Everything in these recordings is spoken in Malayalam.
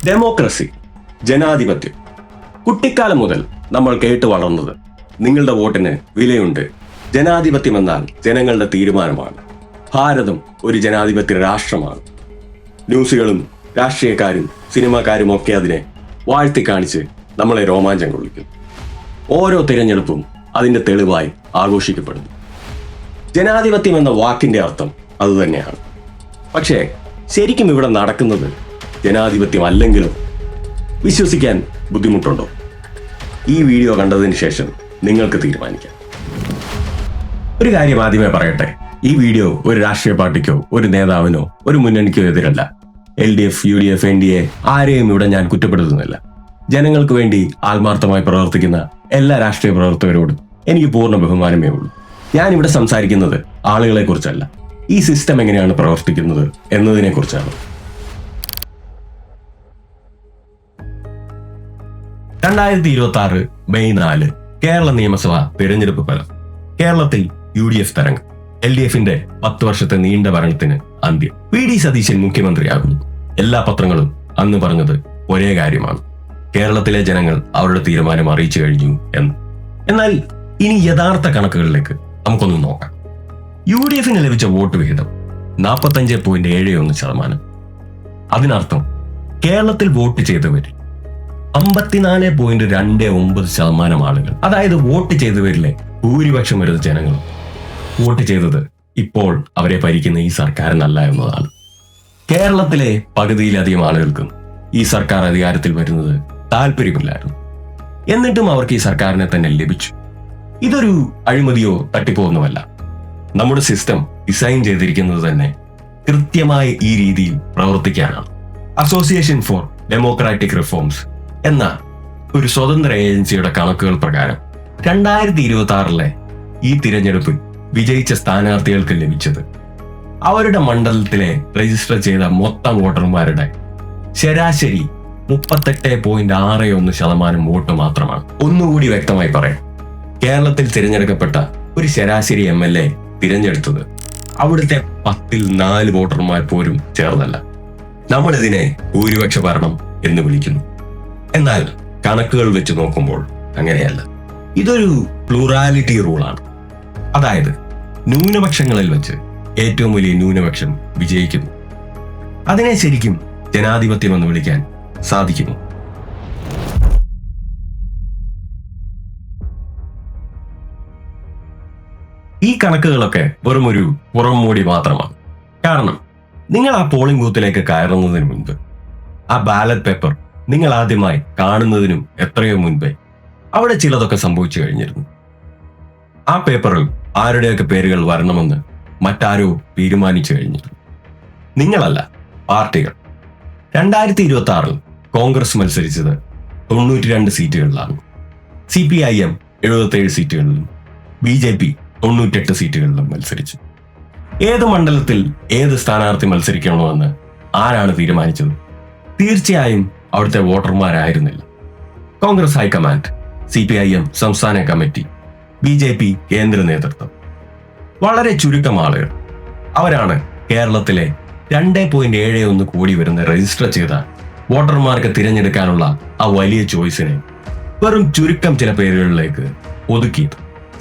ഡെമോക്രസി, ജനാധിപത്യം. കുട്ടിക്കാലം മുതൽ നമ്മൾ കേട്ട് വളർന്നത് നിങ്ങളുടെ വോട്ടിന് വിലയുണ്ട്, ജനാധിപത്യം എന്നാൽ ജനങ്ങളുടെ തീരുമാനമാണ്, ഭാരതം ഒരു ജനാധിപത്യ രാഷ്ട്രമാണ്. ന്യൂസുകളും രാഷ്ട്രീയക്കാരും സിനിമാക്കാരും ഒക്കെ അതിനെ വാഴ്ത്തി കാണിച്ച് നമ്മളെ രോമാഞ്ചം കൊള്ളിക്കും. ഓരോ തിരഞ്ഞെടുപ്പും അതിന്റെ തെളിവായി ആഘോഷിക്കപ്പെടുന്നു. ജനാധിപത്യം എന്ന വാക്കിന്റെ അർത്ഥം അതുതന്നെയാണ്. പക്ഷേ ശരിക്കും ഇവിടെ നടക്കുന്നത് ജനാധിപത്യം അല്ലെങ്കിലും വിശ്വസിക്കാൻ ബുദ്ധിമുട്ടുണ്ടോ? ഈ വീഡിയോ കണ്ടതിന് ശേഷം നിങ്ങൾക്ക് തീരുമാനിക്കാം. ഒരു കാര്യം ആദ്യമേ പറയട്ടെ, ഈ വീഡിയോ ഒരു രാഷ്ട്രീയ പാർട്ടിക്കോ ഒരു നേതാവിനോ ഒരു മുന്നണിക്കോ എതിരല്ല. LDF, UDF, NDA ആരെയും ഇവിടെ ഞാൻ കുറ്റപ്പെടുത്തുന്നില്ല. ജനങ്ങൾക്ക് വേണ്ടി ആത്മാർത്ഥമായി പ്രവർത്തിക്കുന്ന എല്ലാ രാഷ്ട്രീയ പ്രവർത്തകരോടും എനിക്ക് പൂർണ്ണ ബഹുമാനമേ ഉള്ളൂ. ഞാനിവിടെ സംസാരിക്കുന്നത് ആളുകളെ കുറിച്ചല്ല, ഈ സിസ്റ്റം എങ്ങനെയാണ് പ്രവർത്തിക്കുന്നത് എന്നതിനെ കുറിച്ചാണ്. 2026 മെയ് 4 കേരള നിയമസഭാ തിരഞ്ഞെടുപ്പ് ഫലം. കേരളത്തിൽ UDF തരംഗം. LDFന്റെ 10 വർഷത്തെ നീണ്ട ഭരണത്തിന് അന്ത്യം. VD സതീശൻ മുഖ്യമന്ത്രിയാകുന്നു. എല്ലാ പത്രങ്ങളും അന്ന് പറഞ്ഞത് ഒരേ കാര്യമാണ്, കേരളത്തിലെ ജനങ്ങൾ അവരുടെ തീരുമാനം അറിയിച്ചു കഴിഞ്ഞു എന്ന്. എന്നാൽ ഇനി യഥാർത്ഥ കണക്കുകളിലേക്ക് നമുക്കൊന്ന് നോക്കാം. UDFന് ലഭിച്ച വോട്ട് വിഹിതം 45.71%. അതിനർത്ഥം കേരളത്തിൽ വോട്ട് ചെയ്തവരിൽ 54.29% ആളുകൾ, അതായത് വോട്ട് ചെയ്തവരിലെ ഭൂരിപക്ഷം വരുന്ന ജനങ്ങൾ വോട്ട് ചെയ്തത് ഇപ്പോൾ അവരെ ഭരിക്കുന്ന ഈ സർക്കാരിനല്ല എന്നതാണ്. കേരളത്തിലെ പകുതിയിലധികം ആളുകൾക്കും ഈ സർക്കാർ അധികാരത്തിൽ വരുന്നത് താല്പര്യമില്ലായിരുന്നു. എന്നിട്ടും അവർക്ക് ഈ സർക്കാരിനെ തന്നെ ലഭിച്ചു. ഇതൊരു അഴിമതിയോ തട്ടിപ്പോ ഒന്നുമല്ല. നമ്മുടെ സിസ്റ്റം ഡിസൈൻ ചെയ്തിരിക്കുന്നത് തന്നെ കൃത്യമായി ഈ രീതിയിൽ പ്രവർത്തിക്കാനാണ്. അസോസിയേഷൻ ഫോർ ഡെമോക്രാറ്റിക് റിഫോംസ് എന്ന ഒരു സ്വതന്ത്ര ഏജൻസിയുടെ കണക്കുകൾ പ്രകാരം 2026 ഈ തിരഞ്ഞെടുപ്പിൽ വിജയിച്ച സ്ഥാനാർത്ഥികൾക്ക് ലഭിച്ചത് അവരുടെ മണ്ഡലത്തിലെ രജിസ്റ്റർ ചെയ്ത മൊത്തം വോട്ടർമാരുടെ ശരാശരി 38.61% വോട്ട് മാത്രമാണ്. ഒന്നുകൂടി വ്യക്തമായി പറയാം, കേരളത്തിൽ തിരഞ്ഞെടുക്കപ്പെട്ട ഒരു ശരാശരി MLA തിരഞ്ഞെടുത്തത് അവിടുത്തെ 10ൽ 4 വോട്ടർമാർ പോലും ചേർന്നല്ല. നമ്മളിതിനെ ഭൂരിപക്ഷ ഭരണം എന്ന് വിളിക്കുന്നു. എന്നാൽ കണക്കുകൾ വെച്ച് നോക്കുമ്പോൾ അങ്ങനെയല്ല. ഇതൊരു പ്ലൂറാലിറ്റി റൂളാണ്. അതായത് ന്യൂനപക്ഷങ്ങളിൽ വെച്ച് ഏറ്റവും വലിയ ന്യൂനപക്ഷം വിജയിക്കുന്നു. അതിനെ ശരിക്കും ജനാധിപത്യം എന്ന് വിളിക്കാൻ സാധിക്കുമോ? ഈ കണക്കുകളൊക്കെ വെറും ഒരു പുറംമൂടി മാത്രമാണ്. കാരണം നിങ്ങൾ ആ പോളിംഗ് ബൂത്തിലേക്ക് കയറുന്നതിന് മുൻപ്, ആ ബാലറ്റ് പേപ്പർ നിങ്ങൾ ആദ്യമായി കാണുന്നതിനും എത്രയോ മുൻപേ അവിടെ ചിലതൊക്കെ സംഭവിച്ചു കഴിഞ്ഞിരുന്നു. ആ പേപ്പറിൽ ആരുടെയൊക്കെ പേരുകൾ വരണമെന്ന് മറ്റാരോ തീരുമാനിച്ചു കഴിഞ്ഞിരുന്നു. നിങ്ങളല്ല, പാർട്ടികൾ. 2026 കോൺഗ്രസ് മത്സരിച്ചത് 92 സീറ്റുകളിലാണ്. CPIM 77 സീറ്റുകളിലും BJP 98 സീറ്റുകളിലും മത്സരിച്ചു. ഏത് മണ്ഡലത്തിൽ ഏത് സ്ഥാനാർത്ഥി മത്സരിക്കണമെന്ന് ആരാണ് തീരുമാനിച്ചത്? തീർച്ചയായും അവിടുത്തെ വോട്ടർമാരായിരുന്നില്ല. കോൺഗ്രസ് ഹൈക്കമാൻഡ്, CPIM സംസ്ഥാന കമ്മിറ്റി, BJP കേന്ദ്ര നേതൃത്വം, വളരെ ചുരുക്കം ആളുകൾ. അവരാണ് കേരളത്തിലെ 2.71 കോടി വരുന്ന രജിസ്റ്റർ ചെയ്ത വോട്ടർമാർക്ക് തിരഞ്ഞെടുക്കാനുള്ള ആ വലിയ ചോയ്സിനെ വെറും ചുരുക്കം ചില പേരുകളിലേക്ക് ഒതുക്കിയത്.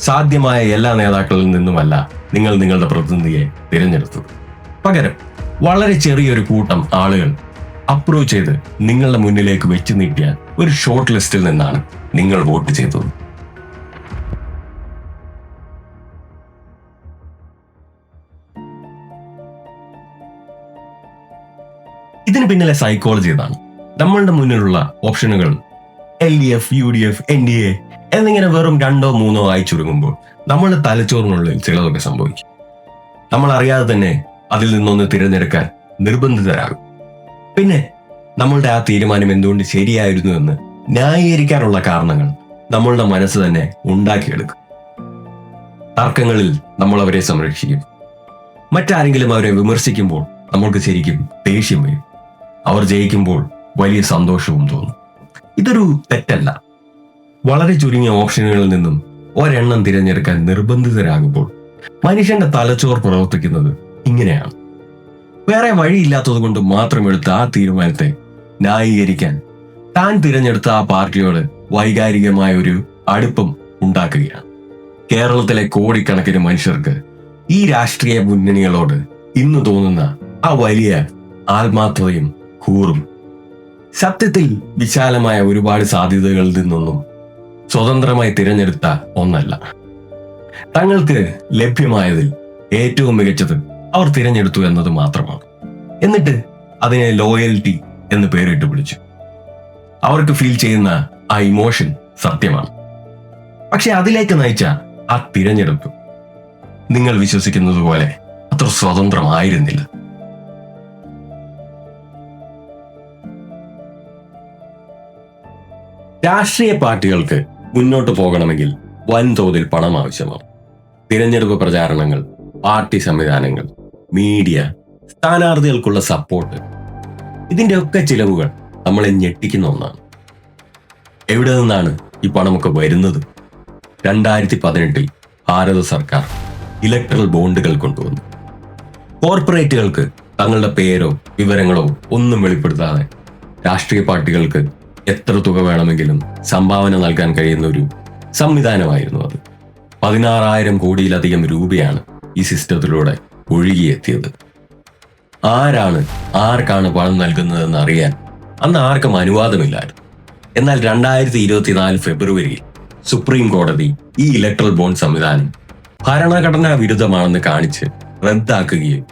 സാധ്യമായ എല്ലാ നേതാക്കളിൽ നിന്നുമല്ല നിങ്ങൾ നിങ്ങളുടെ പ്രതിനിധിയെ തിരഞ്ഞെടുത്തത്. പകരം വളരെ ചെറിയൊരു കൂട്ടം ആളുകൾ അപ്രൂവ് ചെയ്ത് നിങ്ങളുടെ മുന്നിലേക്ക് വെച്ച് നീട്ടിയ ഒരു ഷോർട്ട് ലിസ്റ്റിൽ നിന്നാണ് നിങ്ങൾ വോട്ട് ചെയ്തത്. ഇതിന് പിന്നിലെ സൈക്കോളജി ഇതാണ്. നമ്മളുടെ മുന്നിലുള്ള ഓപ്ഷനുകൾ LDF, UDF, NDA എന്നിങ്ങനെ വെറും 2 or 3 ആയി ചുരുങ്ങുമ്പോൾ നമ്മളുടെ തലച്ചോറിനുള്ളിൽ ചിലതൊക്കെ സംഭവിക്കും. നമ്മൾ അറിയാതെ തന്നെ അതിൽ നിന്നൊന്ന് തിരഞ്ഞെടുക്കാൻ നിർബന്ധിതരാകും. പിന്നെ നമ്മളുടെ ആ തീരുമാനം എന്തുകൊണ്ട് ശരിയായിരുന്നു എന്ന് ന്യായീകരിക്കാനുള്ള കാരണങ്ങൾ നമ്മളുടെ മനസ്സ് തന്നെ ഉണ്ടാക്കിയെടുക്കും. തർക്കങ്ങളിൽ നമ്മൾ അവരെ സംരക്ഷിക്കും. മറ്റാരെങ്കിലും അവരെ വിമർശിക്കുമ്പോൾ നമ്മൾക്ക് ശരിക്കും ദേഷ്യം വരും. അവർ ജയിക്കുമ്പോൾ വലിയ സന്തോഷവും തോന്നും. ഇതൊരു തെറ്റല്ല. വളരെ ചുരുങ്ങിയ ഓപ്ഷനുകളിൽ നിന്നും ഒരെണ്ണം തിരഞ്ഞെടുക്കാൻ നിർബന്ധിതരാകുമ്പോൾ മനുഷ്യന്റെ തലച്ചോർ പ്രവർത്തിക്കുന്നത് ഇങ്ങനെയാണ്. വേറെ വഴിയില്ലാത്തത് കൊണ്ട് മാത്രം എടുത്ത ആ തീരുമാനത്തെ ന്യായീകരിക്കാൻ താൻ തിരഞ്ഞെടുത്ത ആ പാർട്ടിയോട് വൈകാരികമായ ഒരു അടുപ്പം ഉണ്ടാക്കുകയാണ്. കേരളത്തിലെ കോടിക്കണക്കിന് മനുഷ്യർക്ക് ഈ രാഷ്ട്രീയ മുന്നണികളോട് ഇന്ന് തോന്നുന്ന ആ വലിയ ആത്മാർത്ഥതയും കൂറും സത്യത്തിൽ വിശാലമായ ഒരുപാട് സാധ്യതകളിൽ നിന്നൊന്നും സ്വതന്ത്രമായി തിരഞ്ഞെടുത്ത ഒന്നല്ല. തങ്ങൾക്ക് ലഭ്യമായതിൽ ഏറ്റവും മികച്ചത് അവർ തിരഞ്ഞെടുത്തു എന്നത് മാത്രമാണ്. എന്നിട്ട് അതിനെ ലോയൽറ്റി എന്ന് പേരിട്ട് വിളിച്ചു. അവർക്ക് ഫീൽ ചെയ്യുന്ന ആ ഇമോഷൻ സത്യമാണ്. പക്ഷെ അതിലേക്ക് നയിച്ച ആ തിരഞ്ഞെടുപ്പ് നിങ്ങൾ വിശ്വസിക്കുന്നത് പോലെ അത്ര സ്വതന്ത്രമായിരുന്നില്ല. രാഷ്ട്രീയ പാർട്ടികൾക്ക് മുന്നോട്ട് പോകണമെങ്കിൽ വൻതോതിൽ പണം ആവശ്യമാണ്. തിരഞ്ഞെടുപ്പ് പ്രചാരണങ്ങൾ, പാർട്ടി സംവിധാനങ്ങൾ, മീഡിയ, സ്ഥാനാർത്ഥികൾക്കുള്ള സപ്പോർട്ട്, ഇതിന്റെ ഒക്കെ ചിലവുകൾ നമ്മളെ ഞെട്ടിക്കുന്ന ഒന്നാണ്. എവിടെ നിന്നാണ് ഈ പണമൊക്കെ വരുന്നത്? 2018 ഭാരത സർക്കാർ ഇലക്ട്രൽ ബോണ്ടുകൾ കൊണ്ടുവന്നു. കോർപ്പറേറ്റുകൾക്ക് തങ്ങളുടെ പേരോ വിവരങ്ങളോ ഒന്നും വെളിപ്പെടുത്താതെ രാഷ്ട്രീയ പാർട്ടികൾക്ക് എത്ര തുക വേണമെങ്കിലും സംഭാവന നൽകാൻ കഴിയുന്ന ഒരു സംവിധാനമായിരുന്നു അത്. 16,000 കോടിയിലധികം രൂപയാണ് ഈ സിസ്റ്റത്തിലൂടെ ഒഴുകിയെത്തിയത്. ആർക്കാണ് പണം നൽകുന്നതെന്ന് അറിയാൻ അന്ന് ആർക്കും അനുവാദമില്ലായിരുന്നു. എന്നാൽ 2024 ഫെബ്രുവരിയിൽ സുപ്രീം കോടതി ഈ ഇലക്ട്രൽ ബോണ്ട് സംവിധാനം ഭരണഘടനാ വിരുദ്ധമാണെന്ന് കാണിച്ച് റദ്ദാക്കുകയും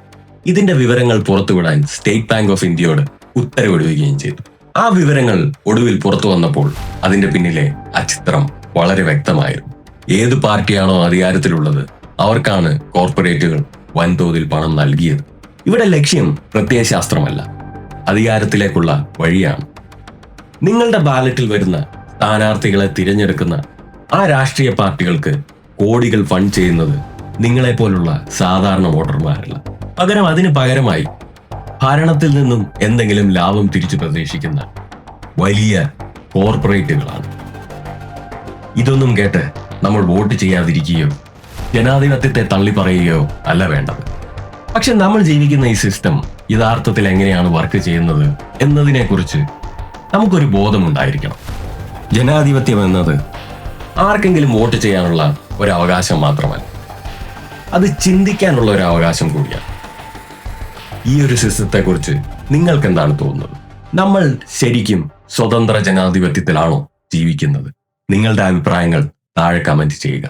ഇതിന്റെ വിവരങ്ങൾ പുറത്തുവിടാൻ സ്റ്റേറ്റ് ബാങ്ക് ഓഫ് ഇന്ത്യയോട് ഉത്തരവിടുകയും ചെയ്തു. ആ വിവരങ്ങൾ ഒടുവിൽ പുറത്തു വന്നപ്പോൾ അതിന്റെ പിന്നിലെ ആ ചിത്രം വളരെ വ്യക്തമായിരുന്നു. ഏത് പാർട്ടിയാണോ അധികാരത്തിലുള്ളത് അവർക്കാണ് കോർപ്പറേറ്റുകൾ വൻതോതിൽ പണം നൽകിയത്. ഇവിടെ ലക്ഷ്യം പ്രത്യയശാസ്ത്രമല്ല, അധികാരത്തിലേക്കുള്ള വഴിയാണ്. നിങ്ങളുടെ ബാലറ്റിൽ വരുന്ന സ്ഥാനാർത്ഥികളെ തിരഞ്ഞെടുക്കുന്ന ആ രാഷ്ട്രീയ പാർട്ടികൾക്ക് കോടികൾ ഫണ്ട് ചെയ്യുന്നത് നിങ്ങളെപ്പോലുള്ള സാധാരണ വോട്ടർമാരല്ല. അതിന് പകരമായി ഭരണത്തിൽ നിന്നും എന്തെങ്കിലും ലാഭം തിരിച്ചു പ്രതീക്ഷിക്കുന്ന വലിയ കോർപ്പറേറ്റുകളാണ്. ഇതൊന്നും കേട്ട് നമ്മൾ വോട്ട് ചെയ്യാതിരിക്കുകയോ ജനാധിപത്യത്തെ തള്ളിപ്പറയുകയോ അല്ല വേണ്ടത്. പക്ഷെ നമ്മൾ ജീവിക്കുന്ന ഈ സിസ്റ്റം യഥാർത്ഥത്തിൽ എങ്ങനെയാണ് വർക്ക് ചെയ്യുന്നത് എന്നതിനെക്കുറിച്ച് നമുക്കൊരു ബോധമുണ്ടായിരിക്കണം. ജനാധിപത്യം എന്നത് ആർക്കെങ്കിലും വോട്ട് ചെയ്യാനുള്ള ഒരു അവകാശം മാത്രമല്ല, അത് ചിന്തിക്കാനുള്ള ഒരു അവകാശം കൂടിയാണ്. ഈ ഒരു സിസ്റ്റത്തെക്കുറിച്ച് നിങ്ങൾക്ക് എന്താണ് തോന്നുന്നത്? നമ്മൾ ശരിക്കും സ്വതന്ത്ര ജനാധിപത്യത്തിലാണോ ജീവിക്കുന്നത്? നിങ്ങളുടെ അഭിപ്രായങ്ങൾ താഴെ കമന്റ് ചെയ്യുക.